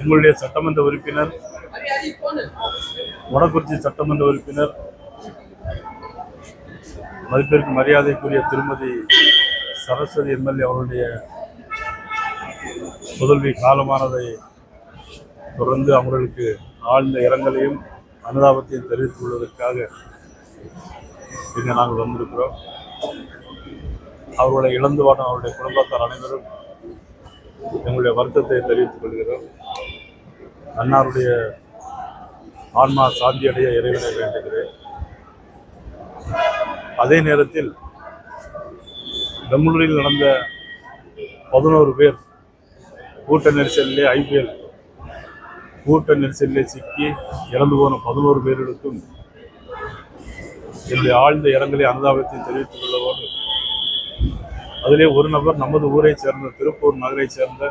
எங்களுடைய சட்டமன்ற உறுப்பினர், மொடக்குறிச்சி சட்டமன்ற உறுப்பினர், மதிப்பிற்கு மரியாதைக்குரிய திருமதி சரஸ்வதி எம்எல்ஏ அவருடைய புதல்வி காலமானதை தொடர்ந்து அவர்களுக்கு ஆழ்ந்த இரங்கலையும் அனுதாபத்தையும் தெரிவித்துக் கொள்வதற்காக இங்கே நாங்கள் வந்திருக்கிறோம். அவர்களை இழந்து வாடும் அவருடைய குடும்பத்தார் அனைவரும் எங்களுடைய வருத்தத்தை தெரிவித்துக் கொள்கிறோம். அன்னாருடைய ஆன்மா சாந்தியடைய இறைவனை வேண்டுகிறேன். அதே நேரத்தில் பெங்களூரில் நடந்த 11 பேர் கூட்ட நெரிசலிலே IPL கூட்ட நெரிசலிலே சிக்கி இறந்து போன 11 பேர்களுக்கும் என்னுடைய ஆழ்ந்த இரங்கலை அனுதாபத்தை தெரிவித்துக் கொள்ளவோடு, அதிலே ஒரு நபர் நமது ஊரை சேர்ந்த திருப்பூர் நகரை சேர்ந்த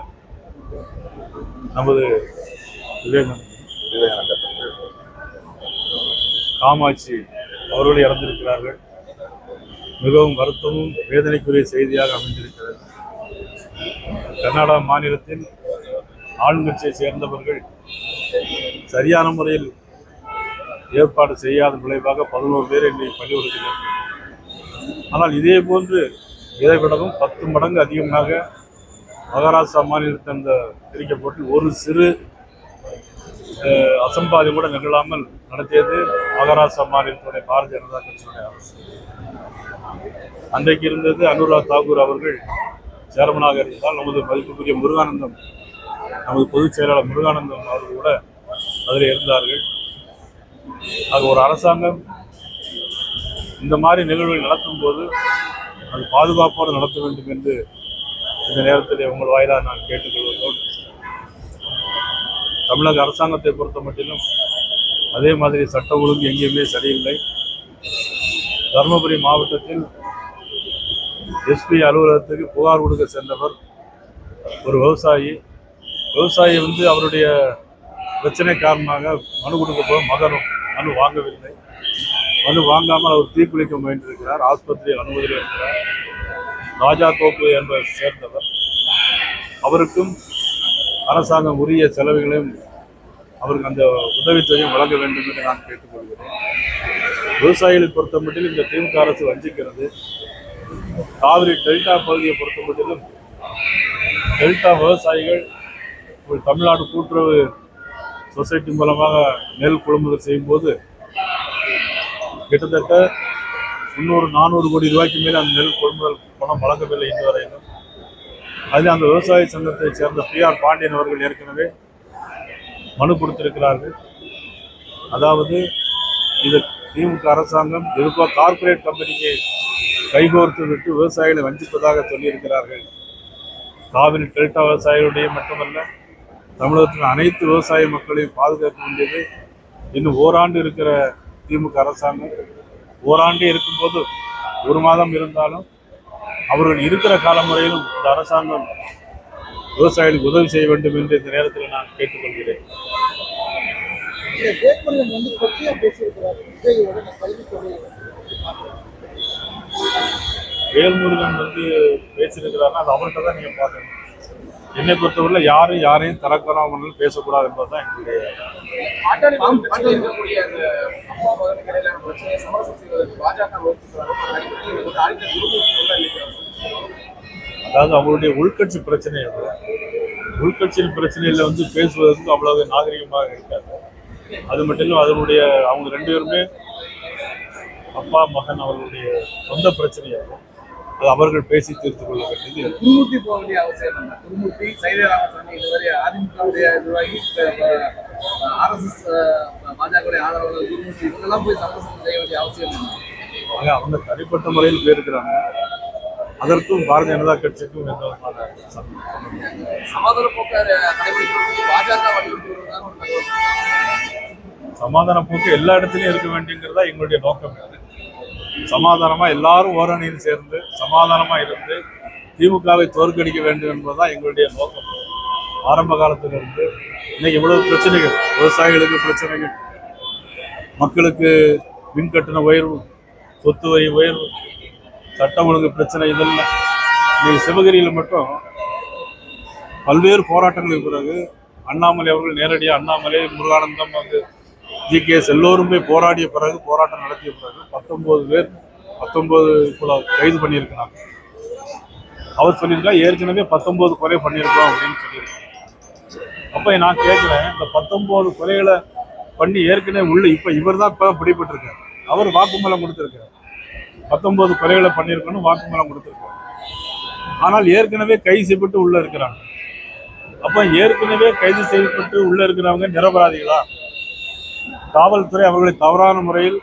நமது காமாட்சி அவர்கள் இறந்திருக்கிறார்கள். மிகவும் வருத்தமும் வேதனைக்குரிய செய்தியாக அமைந்திருக்கிறது. கர்நாடக மாநிலத்தில் ஆளுங்கட்சியை சேர்ந்தவர்கள் சரியான முறையில் ஏற்பாடு செய்யாத விளைவாக 11 பேர் இன்றைக்கு பணி கொடுக்கிறார்கள். ஆனால் இதே போன்று இதைவிடவும் 10 மடங்கு அதிகமாக மகாராஷ்டிரா மாநிலத்தில் அந்த பிரிக்கப்பட்டு ஒரு சிறு அசம்பாவிதம் கூட நிகழாமல் நடத்தியது மகாராஷ்டிரா மாநிலத்துடைய பாரதிய ஜனதா கட்சியுடைய அரசு. அன்றைக்கு இருந்தது அனுராக் தாக்கூர் அவர்கள் சேர்மனாக இருந்தால், நமது மதிப்புக்குரிய முருகானந்தம், நமது பொதுச் செயலாளர் முருகானந்தம் அவர்கள் கூட அதில் இருந்தார்கள். ஆக ஒரு அரசாங்கம் இந்த மாதிரி நிகழ்வுகள் நடத்தும் போது அது பாதுகாப்போடு நடத்த வேண்டும் என்று இந்த நேரத்தில் உங்கள் வாயிலாக நான் கேட்டுக்கொள்வதோடு, தமிழக அரசாங்கத்தை பொறுத்த மட்டிலும் அதே மாதிரி சட்ட ஒழுங்கு எங்கேயுமே சரியில்லை. தருமபுரி மாவட்டத்தில் SP அலுவலகத்துக்கு புகார் கொடுக்க சென்றவர் ஒரு விவசாயி அவருடைய பிரச்சனை காரணமாக மனு கொடுக்க போக மனு வாங்கவில்லை. மனு வாங்காமல் அவர் தீக்குளிக்க முயன்றிருக்கிறார். ஆஸ்பத்திரியில் அனுமதியில் இருக்கிறார். ராஜா தோப்பு என்பவர் சேர்ந்தவர். அவருக்கும் அரசாங்கம் உரிய செலவுகளையும் அவருக்கு அந்த உதவித்தொகையும் வழங்க வேண்டும் என்று நான் கேட்டுக்கொள்கிறேன். விவசாயிகளை பொறுத்த மட்டிலும் இந்த திமுக அரசு வஞ்சிக்கிறது. காவிரி டெல்டா பகுதியை பொறுத்த மட்டிலும் டெல்டா விவசாயிகள் தமிழ்நாடு கூட்டுறவு சொசைட்டி மூலமாக நெல் கொள்முதல் செய்யும் போது கிட்டத்தட்ட 300-400 கோடி ரூபாய்க்கு மேலே அந்த நெல் கொள்முதல் பணம் வழங்கவில்லை இன்று வரையிலும். அதில் அந்த விவசாய சங்கத்தை சேர்ந்த PR பாண்டியன் அவர்கள் ஏற்கனவே மனு கொடுத்திருக்கிறார்கள். அதாவது இது திமுக அரசாங்கம் எதுக்கோ கார்ப்பரேட் கம்பெனிக்கு கைகோர்த்து விட்டு விவசாயிகளை வஞ்சிப்பதாக சொல்லியிருக்கிறார்கள். காவிரி டெல்டா விவசாயிகளுடைய மட்டுமல்ல, தமிழகத்தின் அனைத்து விவசாய மக்களையும் பாதுகாக்க வேண்டியது இன்னும் ஓராண்டு இருக்கிற திமுக அரசாங்கம். ஓராண்டு இருக்கும்போது 1 மாதம் இருந்தாலும் அவர்கள் இருக்கிற காலமுறையிலும் இந்த அரசாங்கம் விவசாயிகளுக்கு உதவி செய்ய வேண்டும் என்று இந்த நேரத்தில் நான் கேட்டுக்கொள்கிறேன். வேல்முருகன் பேசியிருக்கிறாருன்னா அது அவர்கிட்ட தான் நீங்கள் பார்க்கணும். என்னை பொறுத்தவரை யாரையும் தரக்குறாமல் பேசக்கூடாது என்பதுதான் எங்களுடைய. அதாவது அவங்களுடைய உள்கட்சி பிரச்சனை, உள்கட்சியின் பிரச்சனையில் பேசுவதற்கு அவ்வளவு நாகரிகமாக இருக்காது. அது மட்டும் இல்லை, அதனுடைய அவங்க 2 பேருமே அப்பா மகன் அவர்களுடைய சொந்த பிரச்சனையாகும். அது அவர்கள் பேசி தீர்த்துக் கொள்ள வேண்டியது. குருமூர்த்தி போக வேண்டிய அவசியம் இல்லை. குருமூர்த்தி, சைதராமசாமி இதுவரை அதிமுகவுடைய நிர்வாகி, RSS பாஜகவுடைய ஆதரவாளர் குருமூர்த்தி இவங்கெல்லாம் போய் சமரசம் செய்ய வேண்டிய அவசியம் இல்லை. அவங்க தனிப்பட்ட முறையில் போயிருக்கிறாங்க. அதற்கும் பாரதிய ஜனதா கட்சிக்கும் எந்த சமாதான போக்கு பாஜக சமாதான போக்கு எல்லா இடத்துலையும் இருக்க வேண்டியங்கிறதா எங்களுடைய நோக்கம். சமாதானமா எல்லாரும் ஓரணியில் சேர்ந்து சமாதானமா இருந்து திமுகவை தோற்கடிக்க வேண்டும் என்பதுதான் எங்களுடைய நோக்கம். ஆரம்ப காலத்திலிருந்து இன்னைக்கு இவ்வளவு பிரச்சனைகள், விவசாயிகளுக்கு பிரச்சனைகள், மக்களுக்கு மின் கட்டண உயர்வு சொத்து வரி உயர்வு, சட்டம் ஒழுங்கு பிரச்சனை, இதெல்லாம் இன்னைக்கு சிவகிரியில் மட்டும் பல்வேறு போராட்டங்களுக்கு பிறகு அண்ணாமலை அவர்கள் நேரடியாக அண்ணாமலை, முருகானந்தம், வந்து ஜிகேஎஸ் எல்லோருமே போராடிய பிறகு, போராட்டம் நடத்திய பிறகு 19 பேர் இப்போ கைது பண்ணியிருக்கிறாங்க. அவர் சொல்லியிருக்கா ஏற்கனவே 19 கொலை பண்ணியிருக்கோம் அப்படின்னு சொல்லியிருக்காங்க. அப்போ நான் கேட்குறேன், இந்த 19 கொலைகளை பண்ணி ஏற்கனவே உள்ள இப்போ இவர் தான் இப்போ பிடிபட்டிருக்காரு. அவர் வாக்குமூலம் கொடுத்துருக்காரு, 19 கொலைகளை பண்ணியிருக்கோன்னு வாக்குமூலம் கொடுத்துருக்காரு. ஆனால் ஏற்கனவே கைது செய்யப்பட்டு உள்ள இருக்கிறாங்க. அப்போ ஏற்கனவே கைது செய்யப்பட்டு உள்ள இருக்கிறவங்க நிரபராதிகளா? காவல்துறை அவர்களை தவறான முறையில்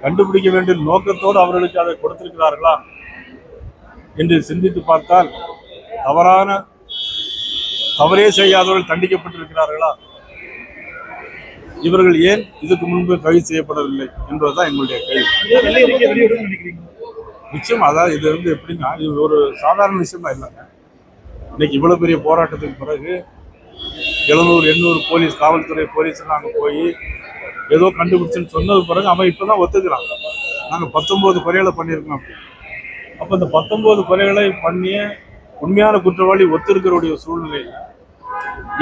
கண்டுபிடிக்க வேண்டிய நோக்கத்தோடு அவர்களுக்கு அதை கொடுத்திருக்கிறார்களா என்று சிந்தித்து பார்த்தால் தவறே செய்யாதவர்கள் தண்டிக்கப்பட்டிருக்கிறார்களா? இவர்கள் ஏன் இதுக்கு முன்பு கைது செய்யப்படவில்லை என்பதுதான் எங்களுடைய கேள்வி. நிச்சயம் அதாவது இது வந்து எப்படின்னா, இது ஒரு சாதாரண விஷயமா இல்லைங்க. இன்னைக்கு இவ்வளவு பெரிய போராட்டத்துக்கு பிறகு 700-800 போலீஸ், காவல்துறை போலீஸ் நாங்கள் போய் ஏதோ கண்டுபிடிச்சுன்னு சொன்னது பிறகு அவன் இப்பதான் ஒத்துக்கிறான், நாங்கள் 19 கொலைகளை பண்ணியிருக்கோம் அப்படி. அப்போ இந்த 19 கொலைகளை பண்ணிய உண்மையான குற்றவாளி ஒத்திருக்கிறோடைய சூழ்நிலையில்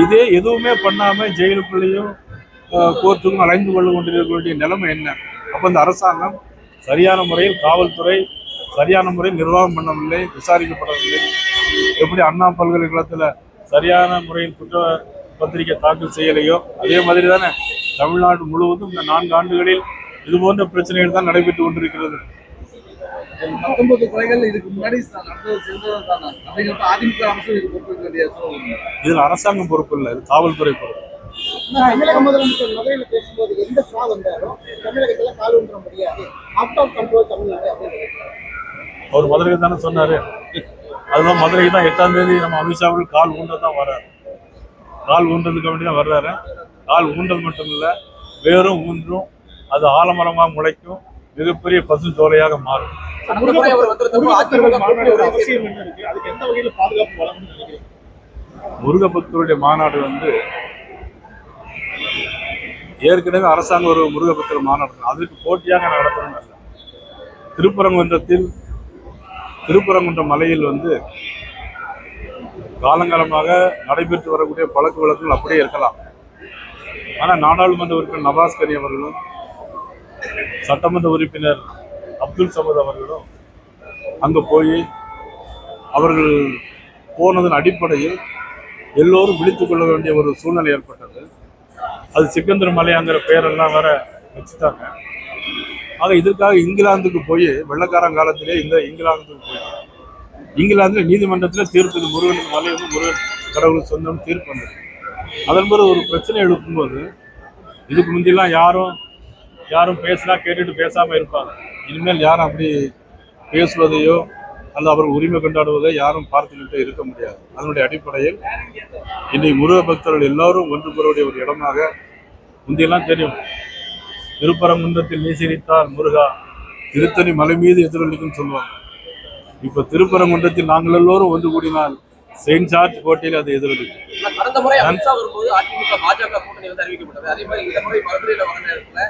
இதே எதுவுமே பண்ணாம ஜெயிலுக்குள்ளேயும் கோர்ட்டுக்கும் அலைந்து கொள்ள கொண்டிருக்க வேண்டிய நிலைமை என்ன? அப்போ இந்த அரசாங்கம் சரியான முறையில், காவல்துறை சரியான முறையில் நிர்வாகம் பண்ணவில்லை, விசாரிக்கப்படவில்லை. எப்படி அண்ணா பல்கலைக்கழகத்தில் சரியான முறையில் குற்ற பத்திரிகை தாக்கல் செய்யலையோ அதே மாதிரி தானே தமிழ்நாடு முழுவதும் இந்த 4 ஆண்டுகளில் இது போன்ற பிரச்சனைகள் தான் நடைபெற்று கொண்டிருக்கிறது. 19 கொலைகள் இதுக்கு முன்னாடி நடந்தது அப்படிங்கிறப்ப அதிமுக அரசு இது பொறுப்பு வேண்டிய இதில் அரசாங்கம் பொறுப்பு இல்லை, இது காவல்துறை பொறுப்பு. தமிழக முதலமைச்சர் மதுரையில பேசும்போது எந்த ஸ்ரா வந்தாலும் தமிழகத்துல கால் ஊன்ற முடியாது, அவுட் ஆஃப் கண்ட்ரோல் தமிழ்நாடு அப்படின்னு அவர் மதுரைக்கு தானே சொன்னாரு. அதுதான் மதுரைக்கு தான் 8ஆம் தேதி நம்ம அமித்ஷா அவர்கள் கால் ஊன்றதான் வர்றாரு. கால் ஊன்றதுக்கு வேண்டி தான் வர்றாரு. கால் ஊன்றது மட்டும் இல்லை, வேரும் ஊன்றும், அது ஆலமரமாக முளைக்கும், மிகப்பெரிய பசு சோலையாக மாறும். முருகபக்தருடைய மாநாடு வந்து ஏற்கனவே அரசாங்கம் ஒரு முருகபக்தர் மாநாடு அதுக்கு போட்டியாக நடத்தணும். திருப்பரங்குன்றம் மலையில் வந்து காலங்காலமாக நடைபெற்று வரக்கூடிய பழக்க வழக்கங்கள் அப்படியே இருக்கலாம். ஆனால் நாடாளுமன்ற உறுப்பினர் நவாஸ் கனி அவர்களும் சட்டமன்ற உறுப்பினர் அப்துல் சமத் அவர்களும் அங்கே போய் அவர்கள் போனதன் அடிப்படையில் எல்லோரும் விழித்துக் கொள்ள வேண்டிய ஒரு சூழ்நிலை ஏற்பட்டது. அது சிக்கந்தர் மலையாங்கிற பெயரெல்லாம் வேற வச்சுட்டாங்க. ஆக இதற்காக இங்கிலாந்துக்கு போய் வெள்ளக்காரங்காலத்திலே இங்கிலாந்துக்கு போய் இங்கிலாந்தில் நீதிமன்றத்தில் தீர்ப்பு, முருகனுக்கு மலை வந்து முருகன் கடவுளுக்கு சொந்தம் தீர்ப்பு வந்தது. அதன் பிறகு ஒரு பிரச்சனை எழுப்பும்போது இதுக்கு முந்திலாம் யாரும் பேசினா கேட்டுட்டு பேசாமல் இருப்பாங்க. இனிமேல் யாரும் அப்படி பேசுவதையோ அல்லது அவர்கள் உரிமை கொண்டாடுவதை யாரும் பார்த்துக்கிட்டே இருக்க முடியாது. அதனுடைய அடிப்படையில் இன்னைக்கு முருக பக்தர்கள் எல்லாரும் ஒன்று பெறக்கூடிய ஒரு இடமாக, முந்தையெல்லாம் தெரியும், திருப்பரங்குன்றத்தில் நீசிரித்தார் முருகா, திருத்தணி மலை மீது எதிரொலிக்கும் சொல்லுவாங்க. இப்போ திருப்பரங்குன்றத்தில் நாங்கள் எல்லோரும் ஒன்று கூடினால் செயின்ட் ஜார்ஜ் கோட்டையில் அது எதிரொலிக்கும். கடந்த முறை அமித்ஷா வரும்போது அதிமுக பாஜக கூட்டணி வந்து அறிவிக்கப்பட்டது. அதே மாதிரி இந்த முறை மதுரையில் வர நேரத்தில்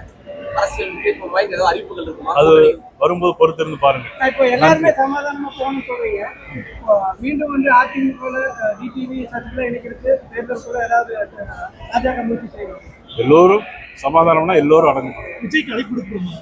அரசியல் முக்கியத்துவம் வாய்ந்த ஏதாவது அறிவிப்புகள் இருக்குமா? அது வரும்போது பொறுத்திருந்து பாருங்க. இப்போ எல்லாருமே சமாதானமா போகணும்னு சொல்றீங்க. மீண்டும் வந்து அதிமுக டிடிவி சட்டத்தில் இணைக்கிறது தேர்தலுக்குள்ள ஏதாவது பாஜக முயற்சி செய்யணும். எல்லோரும் சமாதானம்னா எல்லோரும் அடங்கணும். விஜய்க்கு அழைப்பு கொடுக்கணும்.